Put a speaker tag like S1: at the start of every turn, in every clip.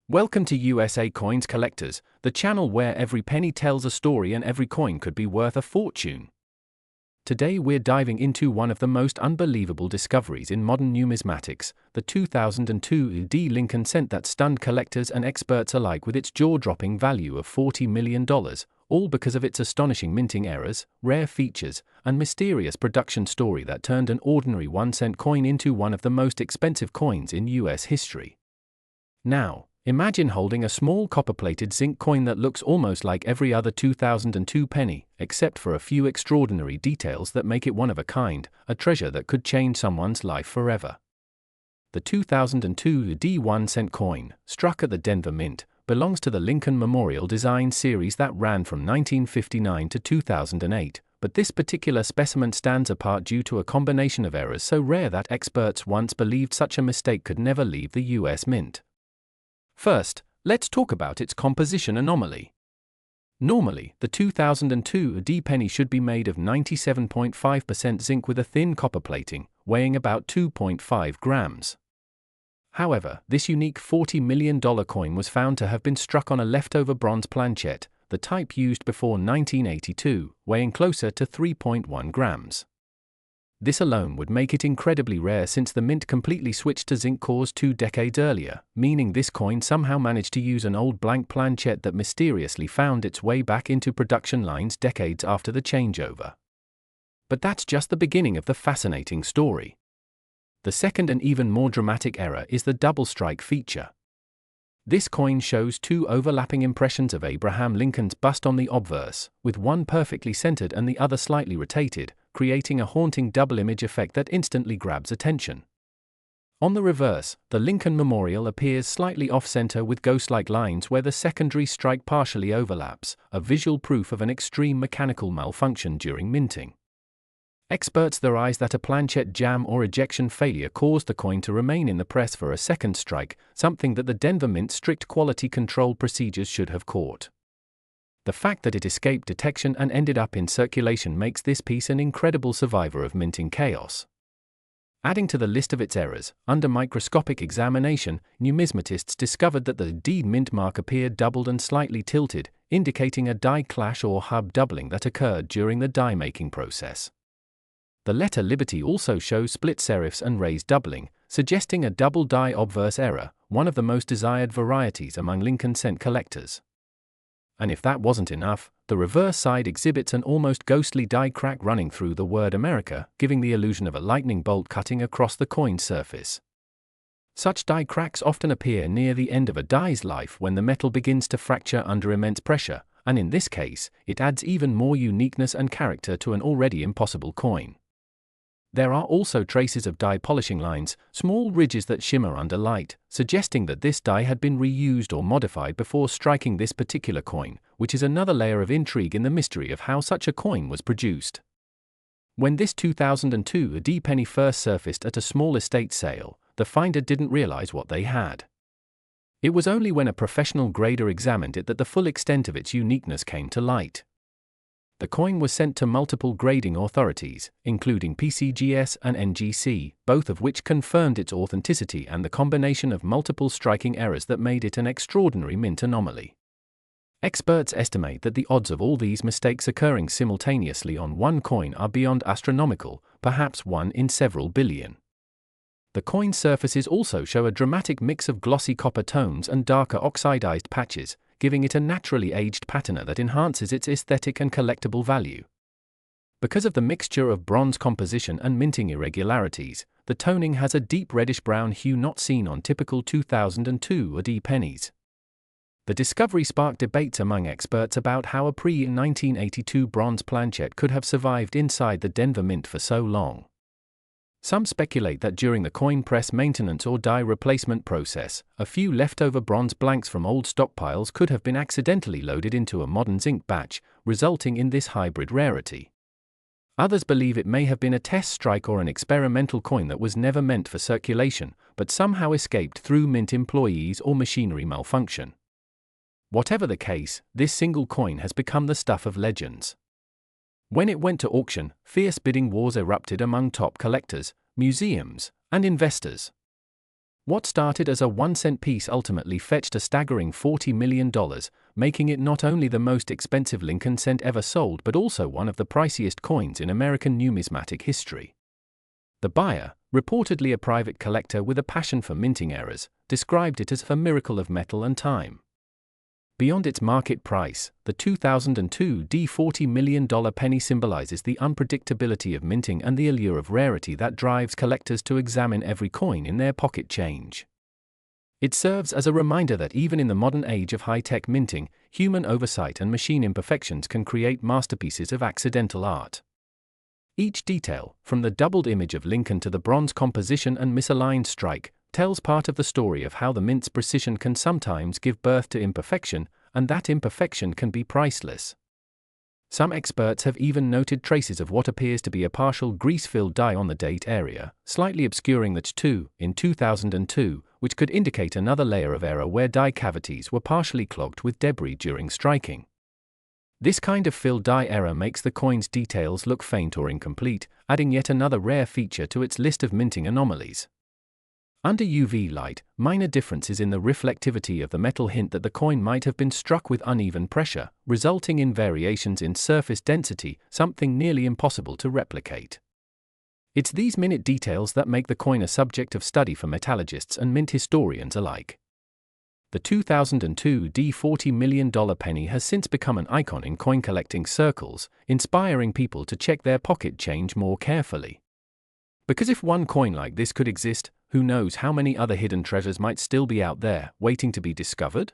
S1: Welcome to USA Coins Collectors, the channel where every penny tells a story and every coin could be worth a fortune. Today we're diving into one of the most unbelievable discoveries in modern numismatics, the 2002 D Lincoln cent that stunned collectors and experts alike with its jaw-dropping value of $40 million, all because of its astonishing minting errors, rare features, and mysterious production story that turned an ordinary 1-cent coin into one of the most expensive coins in US history. Now, imagine holding a small copper-plated zinc coin that looks almost like every other 2002 penny, except for a few extraordinary details that make it one of a kind, a treasure that could change someone's life forever. The 2002 D1 cent coin, struck at the Denver Mint, belongs to the Lincoln Memorial Design series that ran from 1959 to 2008, but this particular specimen stands apart due to a combination of errors so rare that experts once believed such a mistake could never leave the US Mint. First, let's talk about its composition anomaly. Normally, the 2002 D penny should be made of 97.5% zinc with a thin copper plating, weighing about 2.5 grams. However, this unique $40 million coin was found to have been struck on a leftover bronze planchet, the type used before 1982, weighing closer to 3.1 grams. This alone would make it incredibly rare since the mint completely switched to zinc cores 2 decades earlier, meaning this coin somehow managed to use an old blank planchet that mysteriously found its way back into production lines decades after the changeover. But that's just the beginning of the fascinating story. The second and even more dramatic error is the double strike feature. This coin shows 2 overlapping impressions of Abraham Lincoln's bust on the obverse, with one perfectly centered and the other slightly rotated, creating a haunting double image effect that instantly grabs attention. On the reverse, the Lincoln Memorial appears slightly off-center with ghost-like lines where the secondary strike partially overlaps, a visual proof of an extreme mechanical malfunction during minting. Experts theorize that a planchet jam or ejection failure caused the coin to remain in the press for a second strike, something that the Denver Mint's strict quality control procedures should have caught. The fact that it escaped detection and ended up in circulation makes this piece an incredible survivor of minting chaos. Adding to the list of its errors, under microscopic examination, numismatists discovered that the D mint mark appeared doubled and slightly tilted, indicating a die clash or hub doubling that occurred during the die-making process. The letter Liberty also shows split serifs and raised doubling, suggesting a double die obverse error, one of the most desired varieties among Lincoln cent collectors. And if that wasn't enough, the reverse side exhibits an almost ghostly die crack running through the word America, giving the illusion of a lightning bolt cutting across the coin's surface. Such die cracks often appear near the end of a die's life when the metal begins to fracture under immense pressure, and in this case, it adds even more uniqueness and character to an already impossible coin. There are also traces of die polishing lines, small ridges that shimmer under light, suggesting that this die had been reused or modified before striking this particular coin, which is another layer of intrigue in the mystery of how such a coin was produced. When this 2002 D penny first surfaced at a small estate sale, the finder didn't realize what they had. It was only when a professional grader examined it that the full extent of its uniqueness came to light. The coin was sent to multiple grading authorities, including PCGS and NGC, both of which confirmed its authenticity and the combination of multiple striking errors that made it an extraordinary mint anomaly. Experts estimate that the odds of all these mistakes occurring simultaneously on one coin are beyond astronomical, perhaps 1 in several billion. The coin's surfaces also show a dramatic mix of glossy copper tones and darker oxidized patches, giving it a naturally aged patina that enhances its aesthetic and collectible value. Because of the mixture of bronze composition and minting irregularities, the toning has a deep reddish-brown hue not seen on typical 2002 D pennies. The discovery sparked debates among experts about how a pre-1982 bronze planchet could have survived inside the Denver Mint for so long. Some speculate that during the coin press maintenance or die replacement process, a few leftover bronze blanks from old stockpiles could have been accidentally loaded into a modern zinc batch, resulting in this hybrid rarity. Others believe it may have been a test strike or an experimental coin that was never meant for circulation, but somehow escaped through mint employees or machinery malfunction. Whatever the case, this single coin has become the stuff of legends. When it went to auction, fierce bidding wars erupted among top collectors, museums, and investors. What started as a 1-cent piece ultimately fetched a staggering $40 million, making it not only the most expensive Lincoln cent ever sold but also one of the priciest coins in American numismatic history. The buyer, reportedly a private collector with a passion for minting errors, described it as a miracle of metal and time. Beyond its market price, the 2002 $40 million penny symbolizes the unpredictability of minting and the allure of rarity that drives collectors to examine every coin in their pocket change. It serves as a reminder that even in the modern age of high-tech minting, human oversight and machine imperfections can create masterpieces of accidental art. Each detail, from the doubled image of Lincoln to the bronze composition and misaligned strike, tells part of the story of how the mint's precision can sometimes give birth to imperfection, and that imperfection can be priceless. Some experts have even noted traces of what appears to be a partial grease-filled dye on the date area, slightly obscuring the T2 in 2002, which could indicate another layer of error where dye cavities were partially clogged with debris during striking. This kind of filled dye error makes the coin's details look faint or incomplete, adding yet another rare feature to its list of minting anomalies. Under UV light, minor differences in the reflectivity of the metal hint that the coin might have been struck with uneven pressure, resulting in variations in surface density, something nearly impossible to replicate. It's these minute details that make the coin a subject of study for metallurgists and mint historians alike. The 2002 $40 million penny has since become an icon in coin collecting circles, inspiring people to check their pocket change more carefully. Because if one coin like this could exist, who knows how many other hidden treasures might still be out there, waiting to be discovered?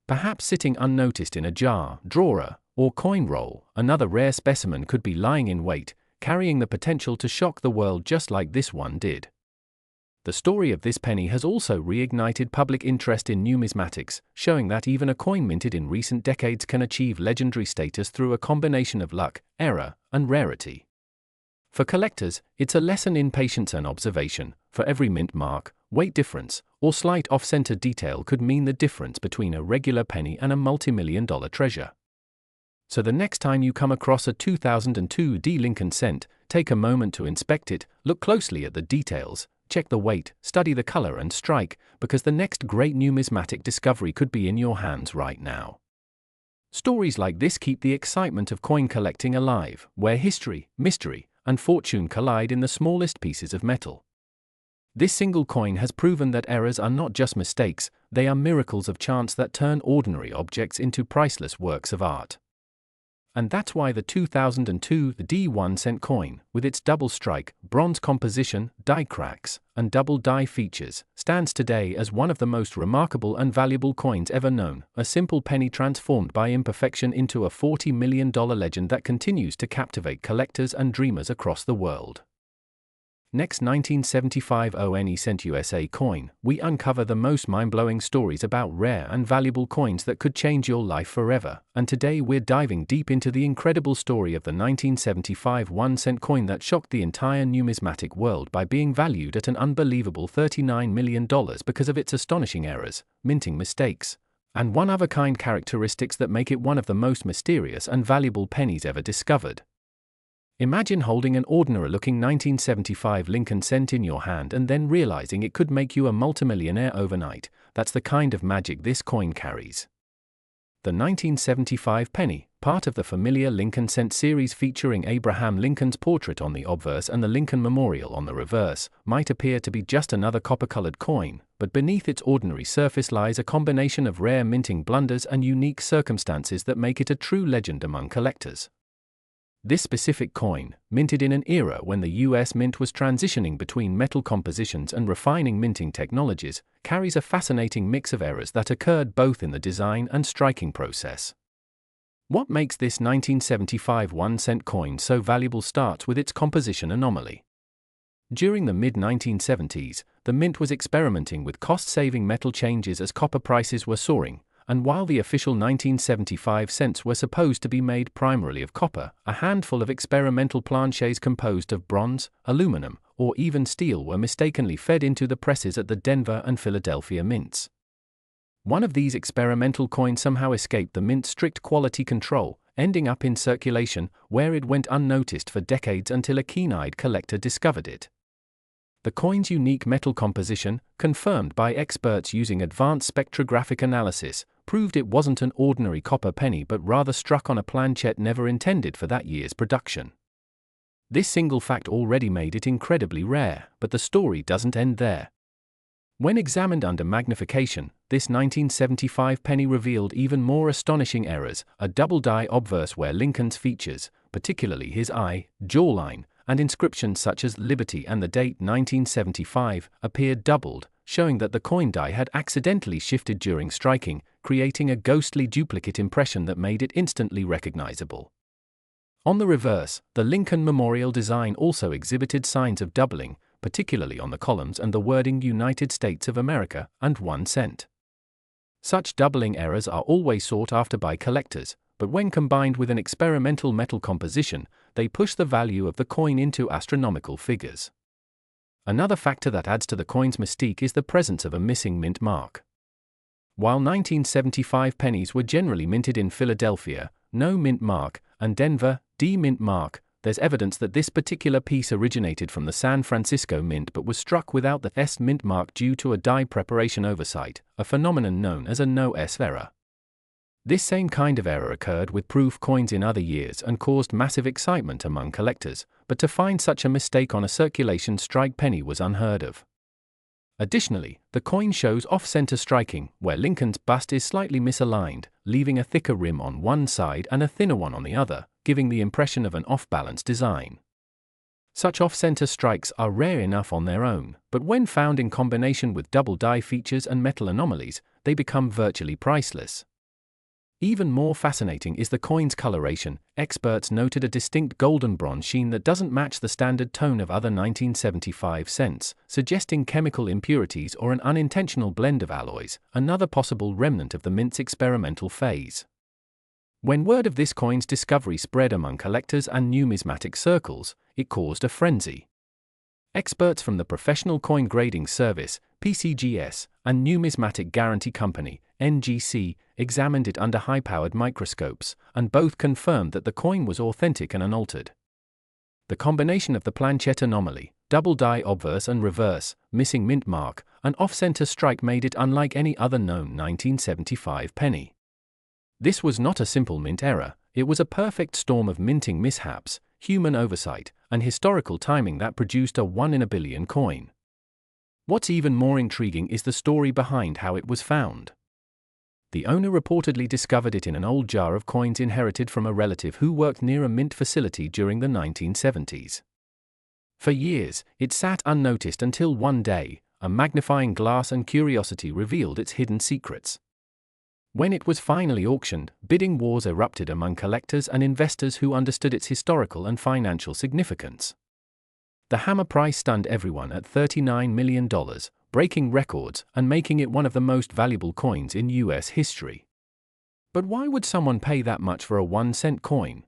S1: Perhaps sitting unnoticed in a jar, drawer, or coin roll, another rare specimen could be lying in wait, carrying the potential to shock the world just like this one did. The story of this penny has also reignited public interest in numismatics, showing that even a coin minted in recent decades can achieve legendary status through a combination of luck, error, and rarity. For collectors, it's a lesson in patience and observation. For every mint mark, weight difference, or slight off-center detail could mean the difference between a regular penny and a multi-million-dollar treasure. So the next time you come across a 2002 Lincoln cent, take a moment to inspect it, look closely at the details, check the weight, study the color and strike, because the next great numismatic discovery could be in your hands right now. Stories like this keep the excitement of coin collecting alive, where history, mystery, and fortune collide in the smallest pieces of metal. This single coin has proven that errors are not just mistakes, they are miracles of chance that turn ordinary objects into priceless works of art. And that's why the 2002 1-cent coin, with its double strike, bronze composition, die cracks, and double die features, stands today as one of the most remarkable and valuable coins ever known, a simple penny transformed by imperfection into a $40 million legend that continues to captivate collectors and dreamers across the world. Next 1975 1-cent USA coin, we uncover the most mind-blowing stories about rare and valuable coins that could change your life forever, and today we're diving deep into the incredible story of the 1975 1-cent coin that shocked the entire numismatic world by being valued at an unbelievable $39 million because of its astonishing errors, minting mistakes, and one-of-a-kind characteristics that make it one of the most mysterious and valuable pennies ever discovered. Imagine holding an ordinary-looking 1975 Lincoln cent in your hand and then realizing it could make you a multimillionaire overnight. That's the kind of magic this coin carries. The 1975 penny, part of the familiar Lincoln cent series featuring Abraham Lincoln's portrait on the obverse and the Lincoln Memorial on the reverse, might appear to be just another copper-colored coin, but beneath its ordinary surface lies a combination of rare minting blunders and unique circumstances that make it a true legend among collectors. This specific coin, minted in an era when the US Mint was transitioning between metal compositions and refining minting technologies, carries a fascinating mix of errors that occurred both in the design and striking process. What makes this 1975 1-cent coin so valuable starts with its composition anomaly. During the mid-1970s, the Mint was experimenting with cost-saving metal changes as copper prices were soaring, and while the official 1975 cents were supposed to be made primarily of copper, a handful of experimental planchets composed of bronze, aluminum, or even steel were mistakenly fed into the presses at the Denver and Philadelphia mints. One of these experimental coins somehow escaped the Mint's strict quality control, ending up in circulation, where it went unnoticed for decades until a keen-eyed collector discovered it. The coin's unique metal composition, confirmed by experts using advanced spectrographic analysis, proved it wasn't an ordinary copper penny but rather struck on a planchette never intended for that year's production. This single fact already made it incredibly rare, but the story doesn't end there. When examined under magnification, this 1975 penny revealed even more astonishing errors: a double die obverse where Lincoln's features, particularly his eye, jawline, and inscriptions such as Liberty and the date 1975, appeared doubled, showing that the coin die had accidentally shifted during striking, creating a ghostly duplicate impression that made it instantly recognizable. On the reverse, the Lincoln Memorial design also exhibited signs of doubling, particularly on the columns and the wording United States of America and 1 cent. Such doubling errors are always sought after by collectors, but when combined with an experimental metal composition, they push the value of the coin into astronomical figures. Another factor that adds to the coin's mystique is the presence of a missing mint mark. While 1975 pennies were generally minted in Philadelphia, no mint mark, and Denver, D mint mark, there's evidence that this particular piece originated from the San Francisco Mint but was struck without the S mint mark due to a die preparation oversight, a phenomenon known as a no-S error. This same kind of error occurred with proof coins in other years and caused massive excitement among collectors, but to find such a mistake on a circulation strike penny was unheard of. Additionally, the coin shows off-center striking, where Lincoln's bust is slightly misaligned, leaving a thicker rim on one side and a thinner one on the other, giving the impression of an off-balance design. Such off-center strikes are rare enough on their own, but when found in combination with double die features and metal anomalies, they become virtually priceless. Even more fascinating is the coin's coloration. Experts noted a distinct golden bronze sheen that doesn't match the standard tone of other 1975 cents, suggesting chemical impurities or an unintentional blend of alloys, another possible remnant of the mint's experimental phase. When word of this coin's discovery spread among collectors and numismatic circles, it caused a frenzy. Experts from the Professional Coin Grading Service, PCGS, and Numismatic Guarantee Company, NGC, examined it under high-powered microscopes, and both confirmed that the coin was authentic and unaltered. The combination of the planchette anomaly, double die obverse and reverse, missing mint mark, and off-center strike made it unlike any other known 1975 penny. This was not a simple mint error, it was a perfect storm of minting mishaps, human oversight, and historical timing that produced a 1 in a billion coin. What's even more intriguing is the story behind how it was found. The owner reportedly discovered it in an old jar of coins inherited from a relative who worked near a mint facility during the 1970s. For years, it sat unnoticed until one day, a magnifying glass and curiosity revealed its hidden secrets. When it was finally auctioned, bidding wars erupted among collectors and investors who understood its historical and financial significance. The hammer price stunned everyone at $39 million, breaking records and making it one of the most valuable coins in US history. But why would someone pay that much for a 1-cent coin?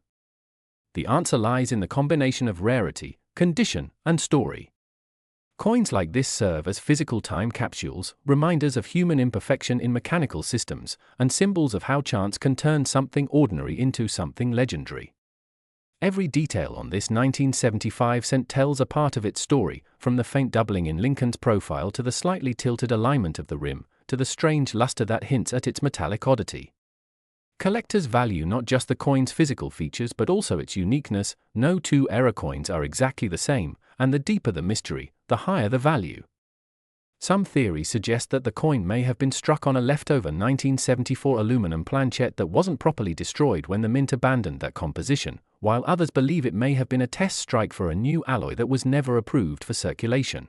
S1: The answer lies in the combination of rarity, condition, and story. Coins like this serve as physical time capsules, reminders of human imperfection in mechanical systems, and symbols of how chance can turn something ordinary into something legendary. Every detail on this 1975 cent tells a part of its story, from the faint doubling in Lincoln's profile to the slightly tilted alignment of the rim, to the strange luster that hints at its metallic oddity. Collectors value not just the coin's physical features but also its uniqueness. No two error coins are exactly the same, and the deeper the mystery, the higher the value. Some theories suggest that the coin may have been struck on a leftover 1974 aluminum planchette that wasn't properly destroyed when the mint abandoned that composition, while others believe it may have been a test strike for a new alloy that was never approved for circulation.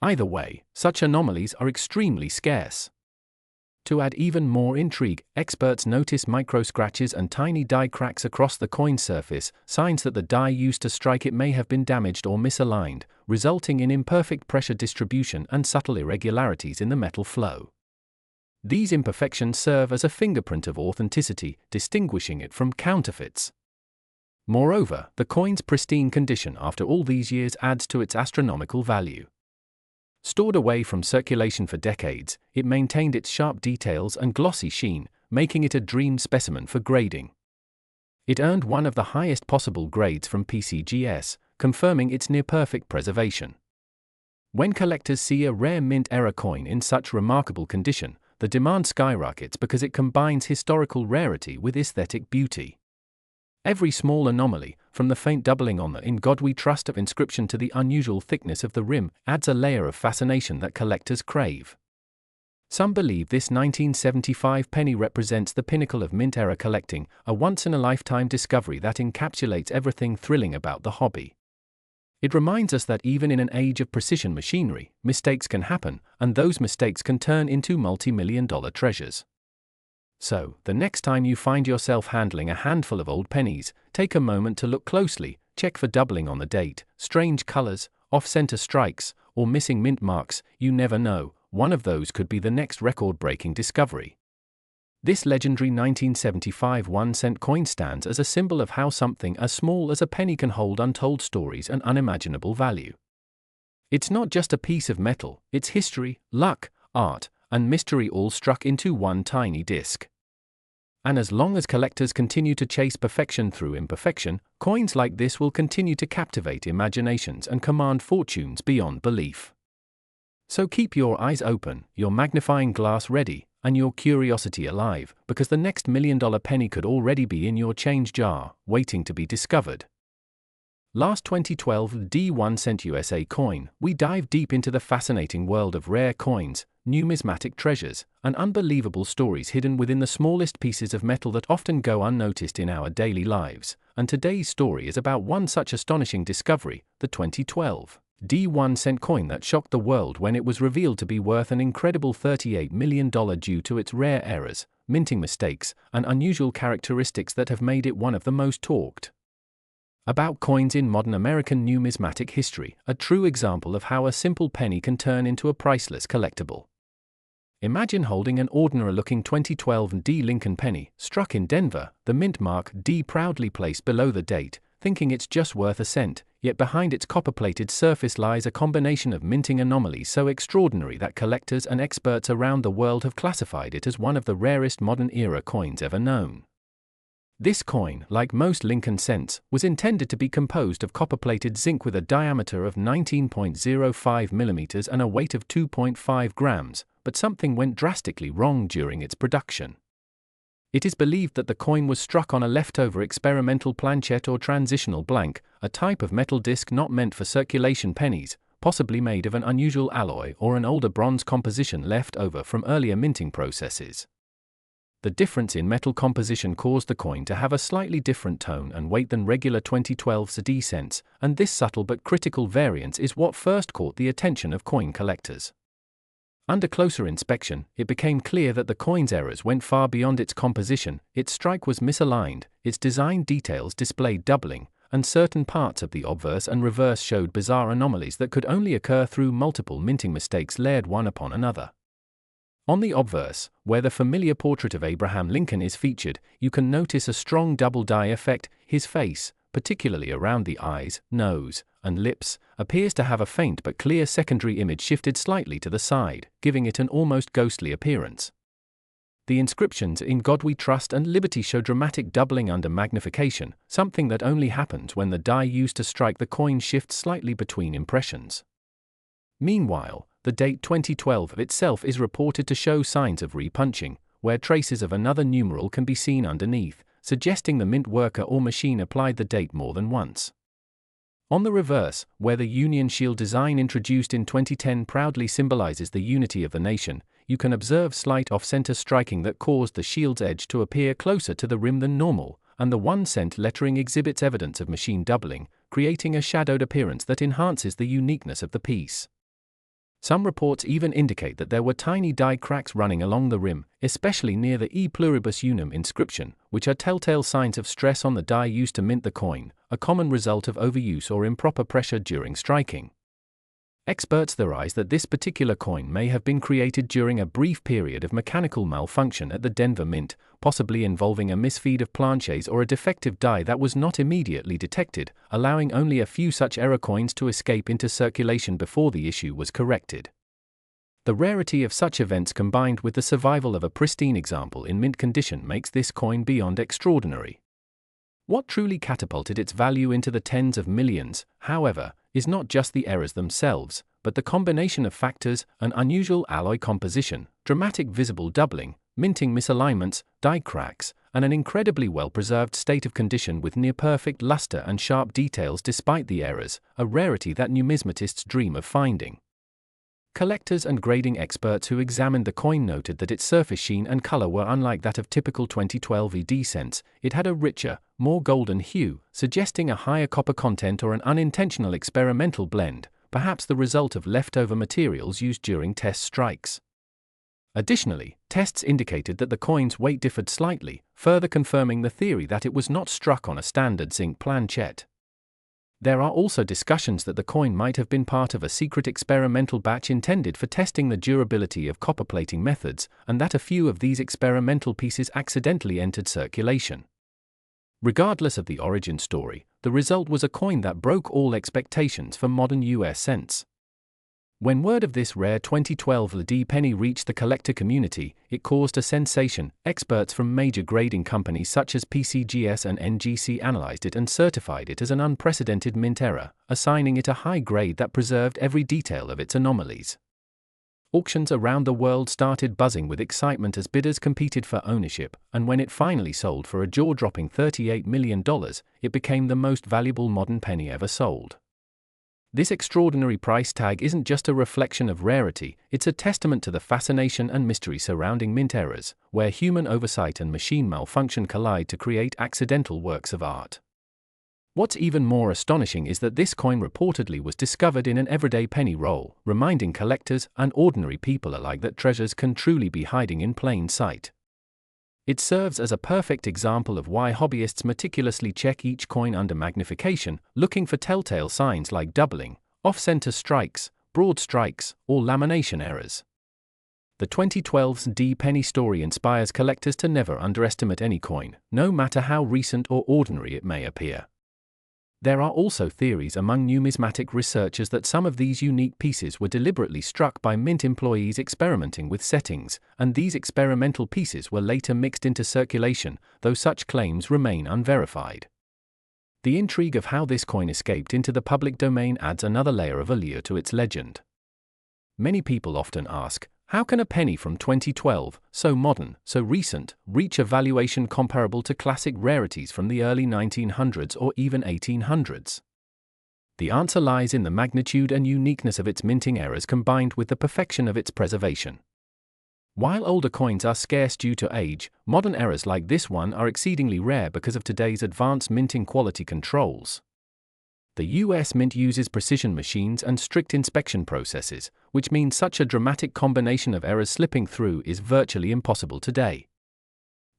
S1: Either way, such anomalies are extremely scarce. To add even more intrigue, experts notice micro-scratches and tiny die cracks across the coin surface, signs that the die used to strike it may have been damaged or misaligned, resulting in imperfect pressure distribution and subtle irregularities in the metal flow. These imperfections serve as a fingerprint of authenticity, distinguishing it from counterfeits. Moreover, the coin's pristine condition after all these years adds to its astronomical value. Stored away from circulation for decades, it maintained its sharp details and glossy sheen, making it a dream specimen for grading. It earned one of the highest possible grades from PCGS, confirming its near-perfect preservation. When collectors see a rare mint era coin in such remarkable condition, the demand skyrockets because it combines historical rarity with aesthetic beauty. Every small anomaly, from the faint doubling on the "In God We Trust" of inscription to the unusual thickness of the rim, adds a layer of fascination that collectors crave. Some believe this 1975 penny represents the pinnacle of mint-era collecting, a once-in-a-lifetime discovery that encapsulates everything thrilling about the hobby. It reminds us that even in an age of precision machinery, mistakes can happen, and those mistakes can turn into multi-million-dollar treasures. So, the next time you find yourself handling a handful of old pennies, take a moment to look closely, check for doubling on the date, strange colors, off-center strikes, or missing mint marks. You never know, one of those could be the next record-breaking discovery. This legendary 1975 1-cent coin stands as a symbol of how something as small as a penny can hold untold stories and unimaginable value. It's not just a piece of metal, it's history, luck, art, and mystery all struck into one tiny disc. And as long as collectors continue to chase perfection through imperfection, coins like this will continue to captivate imaginations and command fortunes beyond belief. So keep your eyes open, your magnifying glass ready, and your curiosity alive, because the next million-dollar penny could already be in your change jar, waiting to be discovered. Last 2012 D1-cent USA coin, we dive deep into the fascinating world of rare coins, numismatic treasures, and unbelievable stories hidden within the smallest pieces of metal that often go unnoticed in our daily lives. And today's story is about one such astonishing discovery, the 2012 D1-cent coin that shocked the world when it was revealed to be worth an incredible $38 million due to its rare errors, minting mistakes, and unusual characteristics that have made it one of the most talked about coins in modern American numismatic history, a true example of how a simple penny can turn into a priceless collectible. Imagine holding an ordinary-looking 2012 D Lincoln penny, struck in Denver, the mint mark D proudly placed below the date, thinking it's just worth a cent, yet behind its copper-plated surface lies a combination of minting anomalies so extraordinary that collectors and experts around the world have classified it as one of the rarest modern-era coins ever known. This coin, like most Lincoln cents, was intended to be composed of copper-plated zinc with a diameter of 19.05 mm and a weight of 2.5 grams, but something went drastically wrong during its production. It is believed that the coin was struck on a leftover experimental planchette or transitional blank, a type of metal disc not meant for circulation pennies, possibly made of an unusual alloy or an older bronze composition left over from earlier minting processes. The difference in metal composition caused the coin to have a slightly different tone and weight than regular 2012 D cents, and this subtle but critical variance is what first caught the attention of coin collectors. Under closer inspection, it became clear that the coin's errors went far beyond its composition. Its strike was misaligned, its design details displayed doubling, and certain parts of the obverse and reverse showed bizarre anomalies that could only occur through multiple minting mistakes layered one upon another. On the obverse, where the familiar portrait of Abraham Lincoln is featured, you can notice a strong double dye effect. His face, particularly around the eyes, nose, and lips, appears to have a faint but clear secondary image shifted slightly to the side, giving it an almost ghostly appearance. The inscriptions "In God We Trust" and "Liberty" show dramatic doubling under magnification, something that only happens when the dye used to strike the coin shifts slightly between impressions. Meanwhile, the date 2012 of itself is reported to show signs of repunching, where traces of another numeral can be seen underneath, suggesting the mint worker or machine applied the date more than once. On the reverse, where the Union Shield design introduced in 2010 proudly symbolizes the unity of the nation, you can observe slight off-center striking that caused the shield's edge to appear closer to the rim than normal, and the 1-cent lettering exhibits evidence of machine doubling, creating a shadowed appearance that enhances the uniqueness of the piece. Some reports even indicate that there were tiny die cracks running along the rim, especially near the E pluribus unum inscription, which are telltale signs of stress on the die used to mint the coin, a common result of overuse or improper pressure during striking. Experts theorize that this particular coin may have been created during a brief period of mechanical malfunction at the Denver Mint, possibly involving a misfeed of planches or a defective die that was not immediately detected, allowing only a few such error coins to escape into circulation before the issue was corrected. The rarity of such events combined with the survival of a pristine example in mint condition makes this coin beyond extraordinary. What truly catapulted its value into the tens of millions, however, is not just the errors themselves, but the combination of factors, an unusual alloy composition, dramatic visible doubling, minting misalignments, die cracks, and an incredibly well-preserved state of condition with near-perfect luster and sharp details despite the errors, a rarity that numismatists dream of finding. Collectors and grading experts who examined the coin noted that its surface sheen and color were unlike that of typical 2012 ED cents. It had a richer, more golden hue, suggesting a higher copper content or an unintentional experimental blend, perhaps the result of leftover materials used during test strikes. Additionally, tests indicated that the coin's weight differed slightly, further confirming the theory that it was not struck on a standard zinc planchet. There are also discussions that the coin might have been part of a secret experimental batch intended for testing the durability of copper plating methods, and that a few of these experimental pieces accidentally entered circulation. Regardless of the origin story, the result was a coin that broke all expectations for modern US cents. When word of this rare 2012 LD penny reached the collector community, it caused a sensation. Experts from major grading companies such as PCGS and NGC analyzed it and certified it as an unprecedented mint error, assigning it a high grade that preserved every detail of its anomalies. Auctions around the world started buzzing with excitement as bidders competed for ownership, and when it finally sold for a jaw-dropping $38 million, it became the most valuable modern penny ever sold. This extraordinary price tag isn't just a reflection of rarity, it's a testament to the fascination and mystery surrounding mint errors, where human oversight and machine malfunction collide to create accidental works of art. What's even more astonishing is that this coin reportedly was discovered in an everyday penny roll, reminding collectors and ordinary people alike that treasures can truly be hiding in plain sight. It serves as a perfect example of why hobbyists meticulously check each coin under magnification, looking for telltale signs like doubling, off-center strikes, broad strikes, or lamination errors. The 2012 D penny story inspires collectors to never underestimate any coin, no matter how recent or ordinary it may appear. There are also theories among numismatic researchers that some of these unique pieces were deliberately struck by mint employees experimenting with settings, and these experimental pieces were later mixed into circulation, though such claims remain unverified. The intrigue of how this coin escaped into the public domain adds another layer of allure to its legend. Many people often ask, how can a penny from 2012, so modern, so recent, reach a valuation comparable to classic rarities from the early 1900s or even 1800s? The answer lies in the magnitude and uniqueness of its minting errors combined with the perfection of its preservation. While older coins are scarce due to age, modern errors like this one are exceedingly rare because of today's advanced minting quality controls. The US Mint uses precision machines and strict inspection processes, which means such a dramatic combination of errors slipping through is virtually impossible today.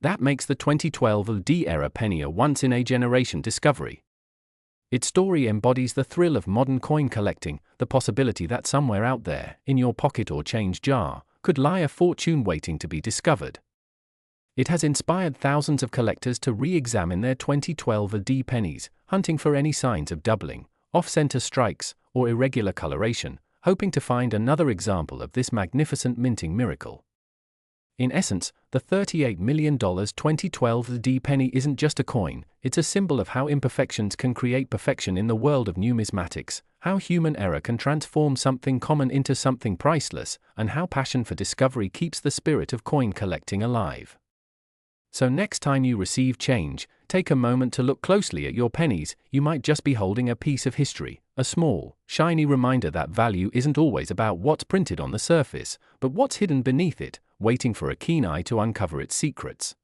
S1: That makes the 2012 LD era penny a once-in-a-generation discovery. Its story embodies the thrill of modern coin collecting, the possibility that somewhere out there, in your pocket or change jar, could lie a fortune waiting to be discovered. It has inspired thousands of collectors to re-examine their 2012 LD pennies, hunting for any signs of doubling, off-center strikes, or irregular coloration, hoping to find another example of this magnificent minting miracle. In essence, the $38 million 2012 LD penny isn't just a coin, it's a symbol of how imperfections can create perfection in the world of numismatics, how human error can transform something common into something priceless, and how passion for discovery keeps the spirit of coin collecting alive. So next time you receive change, take a moment to look closely at your pennies. You might just be holding a piece of history, a small, shiny reminder that value isn't always about what's printed on the surface, but what's hidden beneath it, waiting for a keen eye to uncover its secrets.